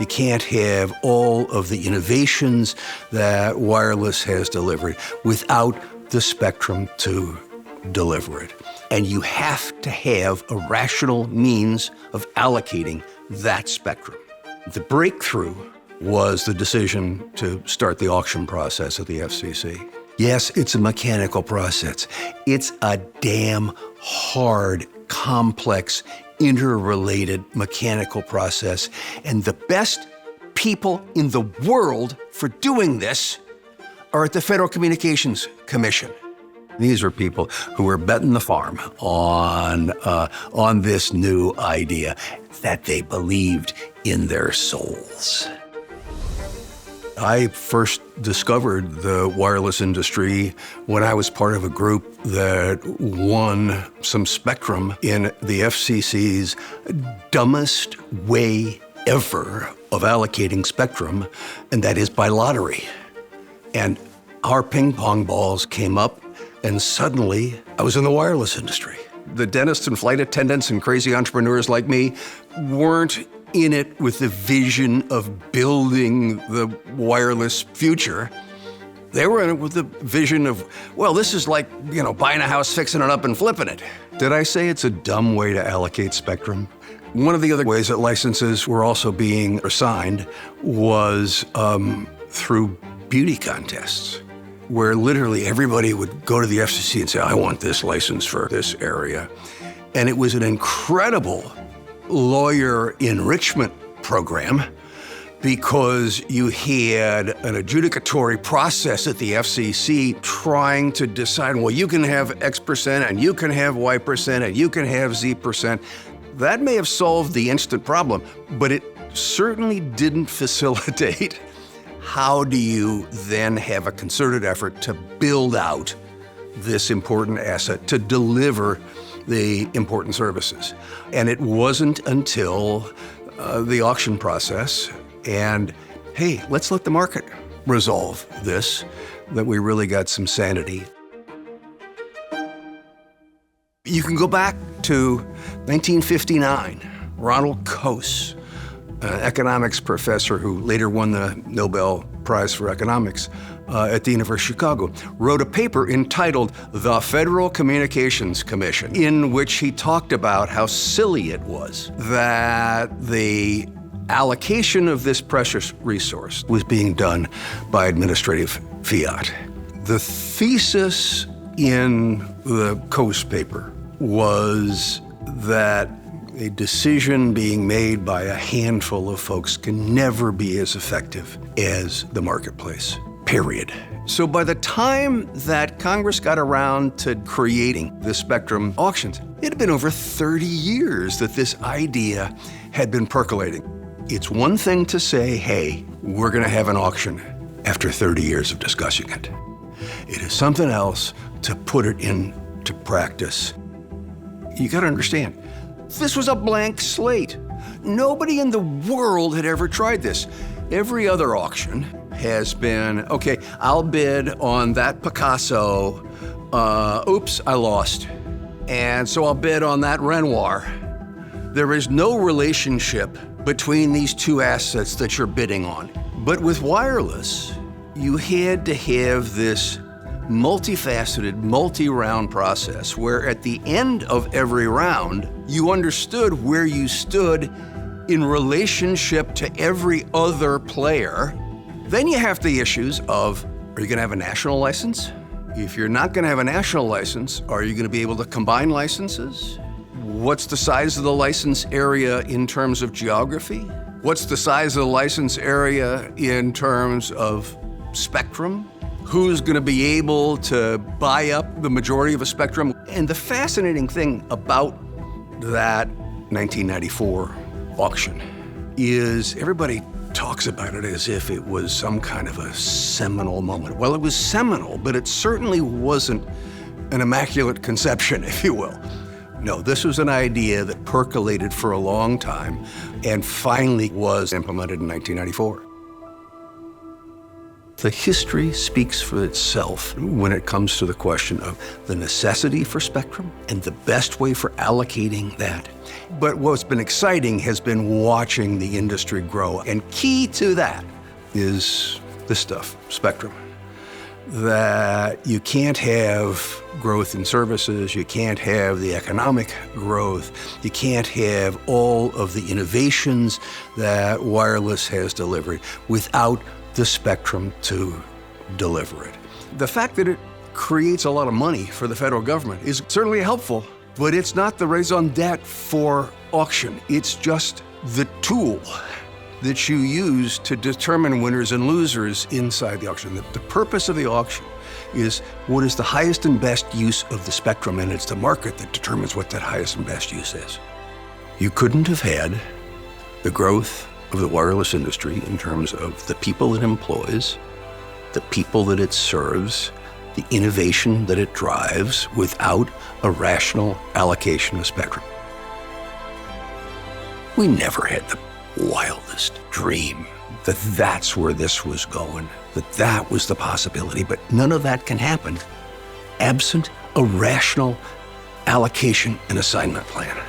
You can't have all of the innovations that wireless has delivered without the spectrum to deliver it. And you have to have a rational means of allocating that spectrum. The breakthrough was the decision to start the auction process at the FCC. Yes, it's a mechanical process. It's a damn hard, complex, interrelated mechanical process. And the best people in the world for doing this are at the Federal Communications Commission. These are people who are betting the farm on this new idea that they believed in their souls. I first discovered the wireless industry when I was part of a group that won some spectrum in the FCC's dumbest way ever of allocating spectrum, and that is by lottery. And our ping pong balls came up, and suddenly I was in the wireless industry. The dentists and flight attendants and crazy entrepreneurs like me weren't in it with the vision of building the wireless future. They were in it with the vision of, well, this is like, buying a house, fixing it up, and flipping it. Did I say it's a dumb way to allocate spectrum? One of the other ways that licenses were also being assigned was through beauty contests, where literally everybody would go to the FCC and say, I want this license for this area. And it was an incredible lawyer enrichment program because you had an adjudicatory process at the FCC trying to decide, well, you can have X percent and you can have Y percent and you can have Z percent. That may have solved the instant problem, but it certainly didn't facilitate how do you then have a concerted effort to build out this important asset, to deliver the important services. And it wasn't until the auction process and, hey, let's let the market resolve this, that we really got some sanity. You can go back to 1959, Ronald Coase, an economics professor who later won the Nobel Prize for Economics at the University of Chicago, wrote a paper entitled The Federal Communications Commission, in which he talked about how silly it was that the allocation of this precious resource was being done by administrative fiat. The thesis in the Coase paper was that a decision being made by a handful of folks can never be as effective as the marketplace, period. So by the time that Congress got around to creating the spectrum auctions, it had been over 30 years that this idea had been percolating. It's one thing to say, hey, we're going to have an auction after 30 years of discussing it. It is something else to put it into practice. You got to understand, this was a blank slate. Nobody in the world had ever tried this. Every other auction has been, okay, I'll bid on that Picasso. Oops, I lost. And so I'll bid on that Renoir. There is no relationship between these two assets that you're bidding on. But with wireless, you had to have this multifaceted, multi-round process where at the end of every round, you understood where you stood in relationship to every other player. Then you have the issues of, are you gonna have a national license? If you're not gonna have a national license, are you gonna be able to combine licenses? What's the size of the license area in terms of geography? What's the size of the license area in terms of spectrum? Who's going to be able to buy up the majority of a spectrum? And the fascinating thing about that 1994 auction is everybody talks about it as if it was some kind of a seminal moment. Well, it was seminal, but it certainly wasn't an immaculate conception, if you will. No, this was an idea that percolated for a long time and finally was implemented in 1994. The history speaks for itself when it comes to the question of the necessity for spectrum and the best way for allocating that. But what's been exciting has been watching the industry grow. And key to that is this stuff, spectrum. That you can't have growth in services, you can't have the economic growth, you can't have all of the innovations that wireless has delivered without the spectrum to deliver it. The fact that it creates a lot of money for the federal government is certainly helpful, but it's not the raison d'etre for auction. It's just the tool that you use to determine winners and losers inside the auction. The purpose of the auction is what is the highest and best use of the spectrum, and it's the market that determines what that highest and best use is. You couldn't have had the growth of the wireless industry in terms of the people it employs, the people that it serves, the innovation that it drives without a rational allocation of spectrum. We never had the wildest dream that that's where this was going, that was the possibility, but none of that can happen absent a rational allocation and assignment plan.